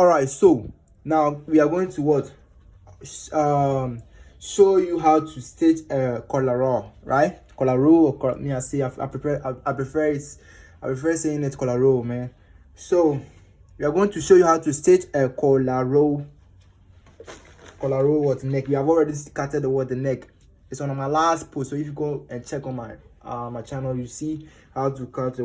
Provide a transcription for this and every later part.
All right, so now we are going to what show you how to stitch a collar, right? Collar or me, I say I prefer saying it collar, man. So we are going to show you how to stitch a collar what neck. We have already started the neck. It's on my last post, so if you go and check on my channel, you see how to cut a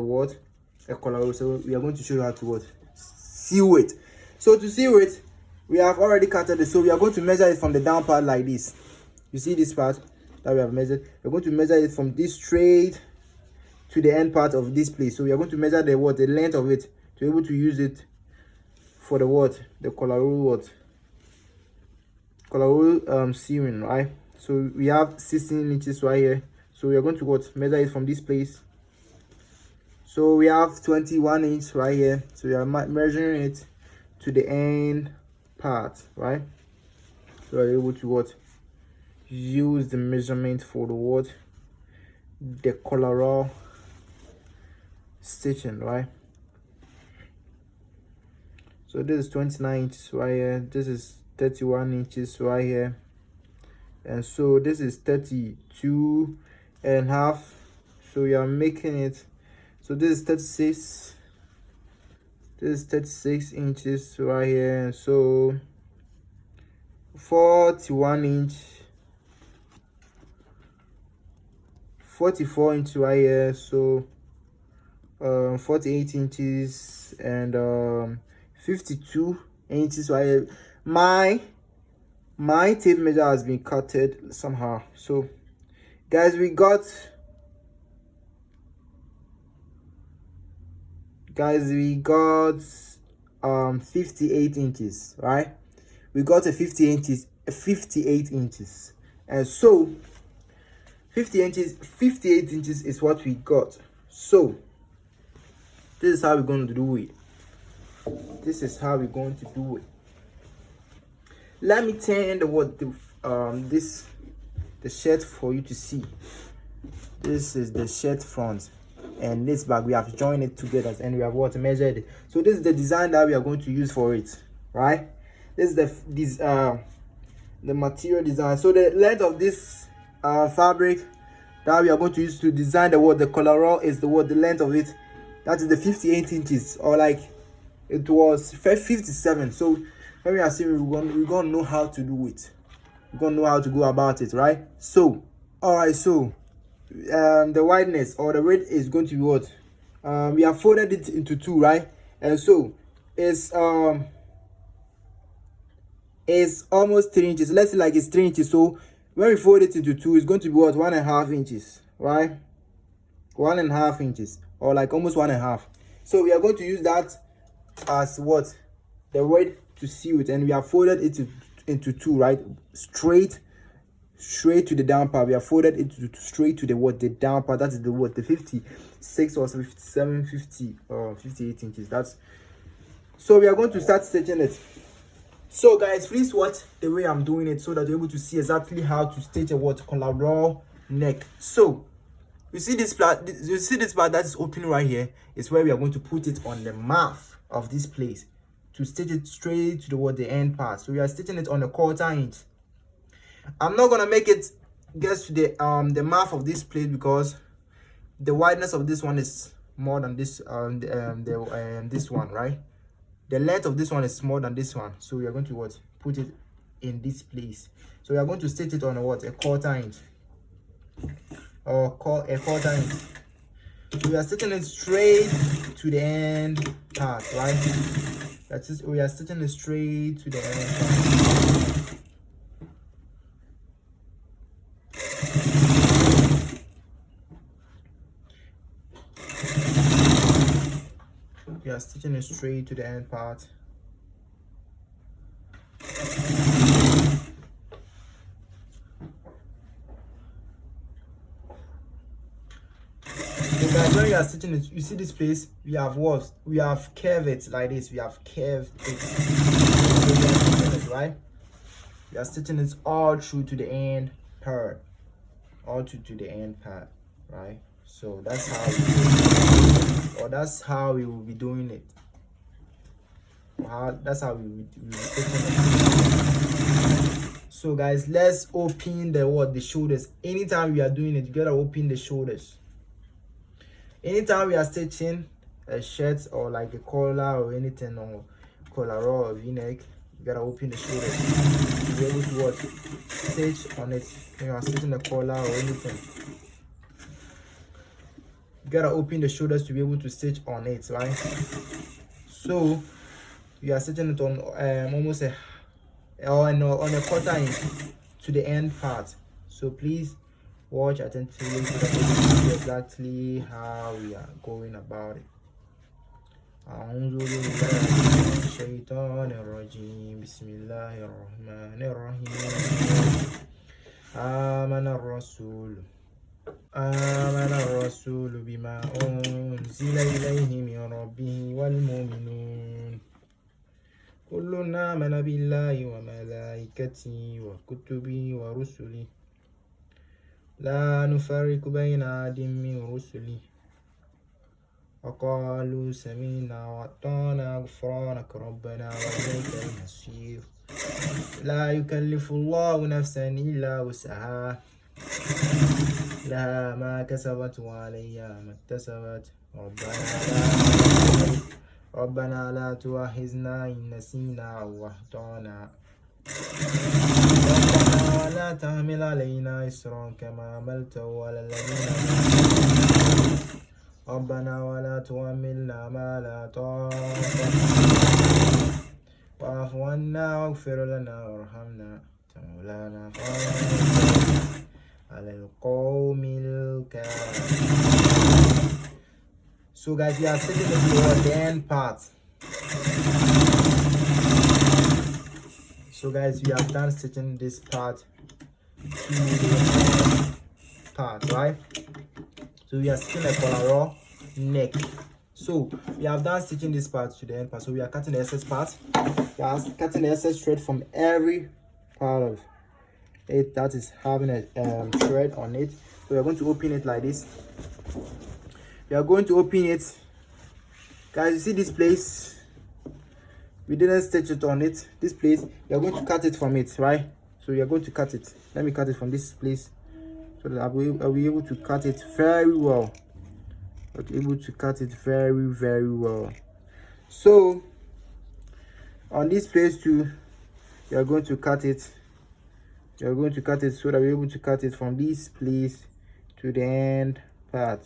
collar. So we are going to show you how to sew it. So to sew it, we have already cut it. So we are going to measure it from the down part like this. You see this part that we have measured. We're going to measure it from this straight to the end part of this place. So we are going to measure the length of it to be able to use it for the collar sewing, right? So we have 16 inches right here. So we are going to measure it from this place. So we have 21 inch right here. So we are measuring it to the end part, right? So we're able to use the measurement for the collar stitching, right? So this is 29 inches right here. This is 31 inches right here, and so this is 32 and a half. So we are making it, so this is 36, this is 36 inches right here, and so 41 inch, 44 inch right here, so 48 inches and 52 inches right here. My tape measure has been cutted somehow. So guys, we got 58 inches, right? We got a 58 inches, and so 58 inches is what we got. So this is how we're going to do it. Let me turn the shirt for you to see. This is the shirt front, and this back we have joined it together, and we have measured it. So this is the design that we are going to use for it, right? This is the material design. So the length of this fabric that we are going to use to design the collar is the length of it. That is the 58 inches, or like it was 57. So when we are seeing, we're gonna know how to do it. We're gonna know how to go about it, right? So all right, so the wideness or the width is going to be we have folded it into two, right? And so it's almost 3 inches. Let's say like it's 3 inches. So when we fold it into two, it's going to be 1.5 inches, right? 1.5 inches, or like almost 1.5. So we are going to use that as the weight to sew it, and we have folded it into two, right? Straight to the down part. We have folded it straight to the down part. That is the 56 or 57, 50 or 58 inches. That's so we are going to start stitching it. So guys, please watch the way I'm doing it so that you're able to see exactly how to stitch a collar neck. So you see this part that is open right here is where we are going to put it on the mouth of this place to stitch it straight to the end part. So we are stitching it on a 1/4 inch. I'm not gonna make it get to the mouth of this place because the wideness of this one is more than this this one, right? The length of this one is more than this one, so we are going to put it in this place. So we are going to stitch it on a 1/4 inch, or a 1/4 inch. So we are stitching it straight to the end part, right? That's it. We are stitching it straight to the end part. We are stitching it straight to the end part. So guys, when you are stitching it, you see this place, we have curved it like this. We have curved it, right? We are stitching it all through to the end part, right? So that's how we will be doing it. That's how we stitch it. So guys, let's open the shoulders. Anytime we are doing it, you gotta open the shoulders. Anytime we are stitching a shirt or like a collar or anything, or collar or v-neck, you gotta open the shoulders to be able to stitch on it. When you are stitching a collar or anything, you gotta open the shoulders to be able to stitch on it, right? So we are stitching it on almost on a quarter inch to the end part. So please watch attentively so that you see exactly how we are going about it. أعوذ بالله من الشيطان الرجيم بسم الله الرحمن الرحيم آمن الرسول بما أنزل إليه من ربه والمؤمنون كل آمن بالله وملائكته وكتبه ورسله لا نفرق بين أحد من رسله وقالوا سمعنا وأطعنا غفرانك ربنا وإليك المصير لا يكلف الله نفسا إلا وسعها لها ما كسبت وعليها ما اكتسبت ربنا لا تؤاخذنا إن نسينا أو أخطأنا ربنا لا تحمل علينا إصرا كما حملته على الذين ربنا ولا تحملنا ما لا طاقة واعف عنا واغفر لنا وارحمنا مولانا على القوم الكافرين. So guys, we are sitting into the end part. So guys, we have done stitching this part to the part, right? So we are stitching a collar neck. So we have done stitching this part to the end part. So we are cutting the excess part. We are cutting the excess thread from every part of it that is having a thread on it. So we are going to open it like this. We are going to open it, guys. You see this place, we didn't stitch it on it. This place, we are going to cut it from it, right? So we are going to cut it. Let me cut it from this place so that I'll be able to cut it very well. I'll be able to cut it very well. So on this place too, we are going to cut it. We are going to cut it so that we're able to cut it from this place to the end part.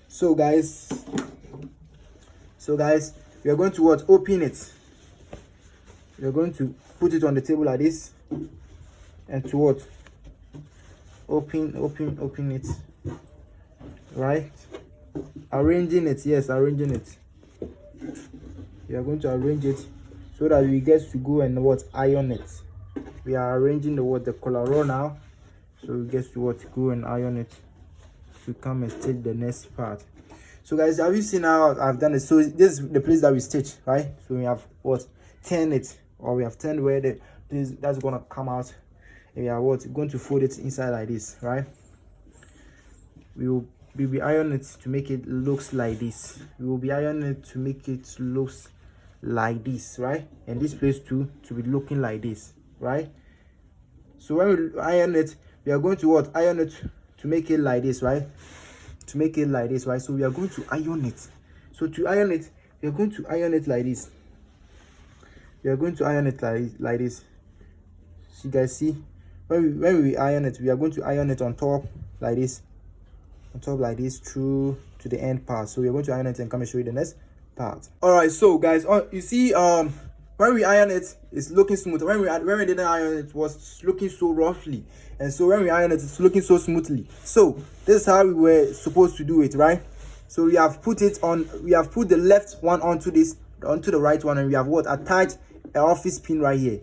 So guys, we are going to open it. We are going to put it on the table like this and to open it, right? Arranging it, yes, arranging it. We are going to arrange it so that we get to go and iron it. We are arranging the collar now, so we get to go and iron it to come and stitch the next part. So guys, have you seen how I've done it? So this is the place that we stitch, right? So we have turned it, or we have turned where the place that's gonna come out, and we are going to fold it inside like this, right? We will iron it to make it looks like this. We will be ironing it to make it looks like this, right? And this place too to be looking like this, right? So when we iron it, we are going to iron it to make it like this, right? To make it like this, right? So we are going to iron it. So to iron it, we are going to iron it like this. We are going to iron it like this. So you guys see, when we iron it, we are going to iron it on top like this, on top like this through to the end part. So we are going to iron it and come and show you the next part. All right, so guys, you see, when we iron it, it's looking smooth. When we didn't iron it, was looking so roughly, and so when we iron it, it's looking so smoothly. So this is how we were supposed to do it, right? So we have put it on. We have put the left one onto the right one, and we have attached an office pin right here.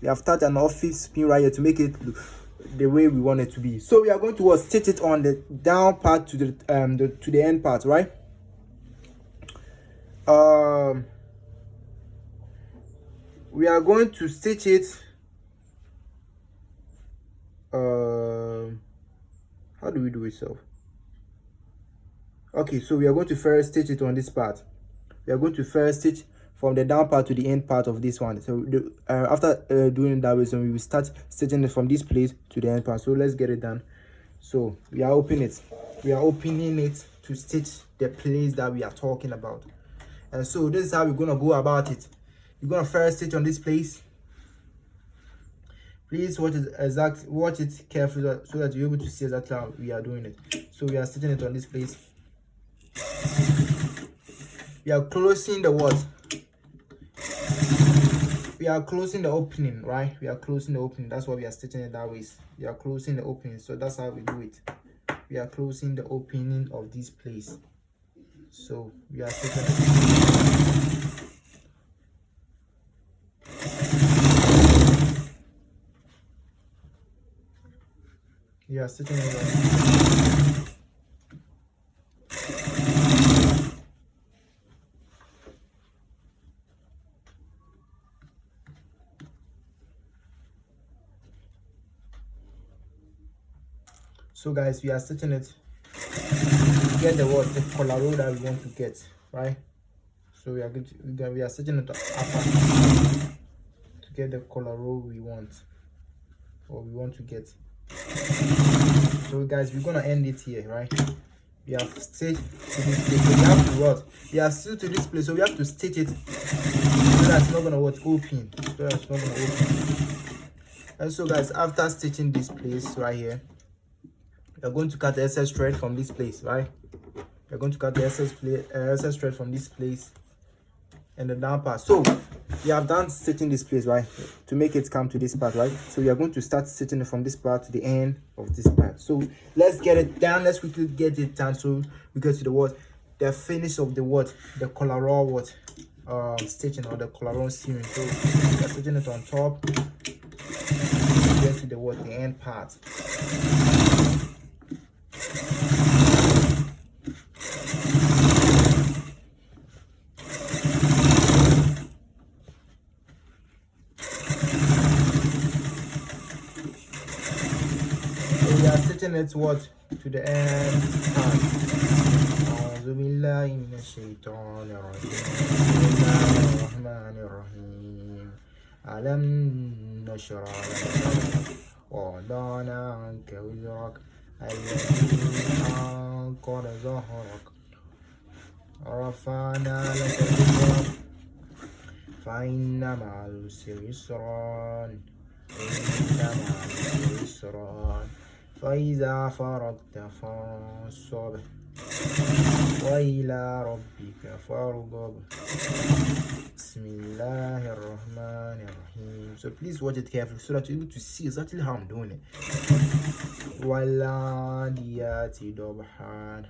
We have attached an office pin right here to make it the way we want it to be. So we are going to stitch it on the down part to the end part, right? We are going to stitch it. How How do we do it, so? Okay, so we are going to first stitch it on this part. We are going to first stitch from the down part to the end part of this one. So after doing it that way, so we will start stitching it from this place to the end part. So let's get it done. So we are opening it. We are opening it to stitch the place that we are talking about. And so this is how we're gonna go about it. You're gonna first stitch on this place. Please watch it carefully so that you're able to see exactly how we are doing it. So we are stitching it on this place. We are closing the what? We are closing the opening, right? We are closing the opening. That's why we are stitching it that way. We are closing the opening. So that's how we do it. We are closing the opening of this place. So we are stitching it. We are stitching it right. So guys, we are stitching it to get the color row that we want to get, right? So we are stitching it upper to get the color row we want, or we want to get. So guys, we're gonna end it here, right? We have stitched to this place, so we have to what? We are still to this place, so we have to stitch it so that's not gonna open. So that's not gonna open. And so guys, after stitching this place right here, we're going to cut the excess thread from this place, right? We're going to cut the excess thread from this place and the down part. So we have done stitching this place, right, to make it come to this part, right? So we are going to start stitching it from this part to the end of this part. So let's get it done. Let's quickly get it done so we get to the finish of the collar row stitching, or the collar row seaming. So we are stitching it on top to get to the end part. We are stitching it to the end part. أعوذ بالله من الشيطان الرجيم. بسم الله الرحمن الرحيم. ألم نشرح لك صدرك ووضعنا عنك وزرك الذي أنقض ظهرك ورفعنا لك ذكرك فإن مع العسر يسرا إن مع العسر يسرا فإذا فرغت فانصب وإلى ربك فارغب. Bismillahirrahmanirrahim. So please watch it carefully so that you're able to see exactly how I'm doing it. والعاديات ضبحا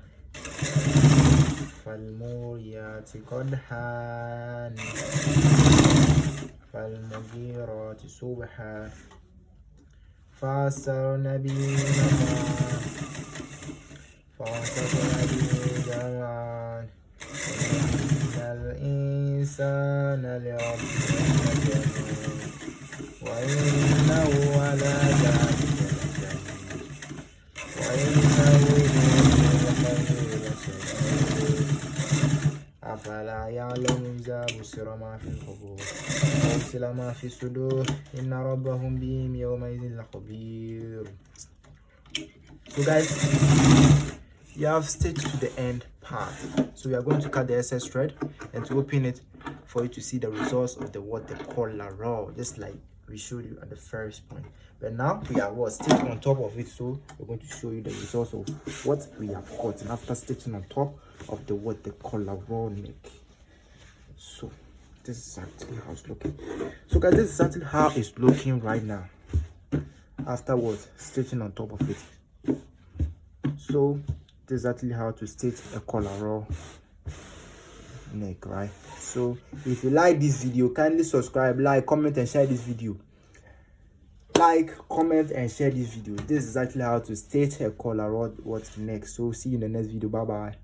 فالموريات قدحا فالمغيرات صبحا فأثرن به نقعا فوسطن به جمعا إن الإنسان لربه لكنود وإنه على ذلك لشهيد وإنه للخير لشديد أفلا يعلم إذا بشر ما في القبور وأبصر ما في الصدور إن ربهم بهم يومئذ لخبير. So guys, you have stitched to the end part. So we are going to cut the excess thread and to open it for you to see the results of the collar row, just like we showed you at the first point. But now we are stitching on top of it, so we're going to show you the results of what we have gotten after stitching on top of the collar row neck. So this is actually how it's looking. So guys, this is actually how it's looking right now after stitching on top of it. So this is actually how to stitch a collar row neck, right? So if you like this video, kindly subscribe, like, comment and share this video. Like, comment and share this video. This is actually how to stitch a collar row neck. So see you in the next video. Bye bye.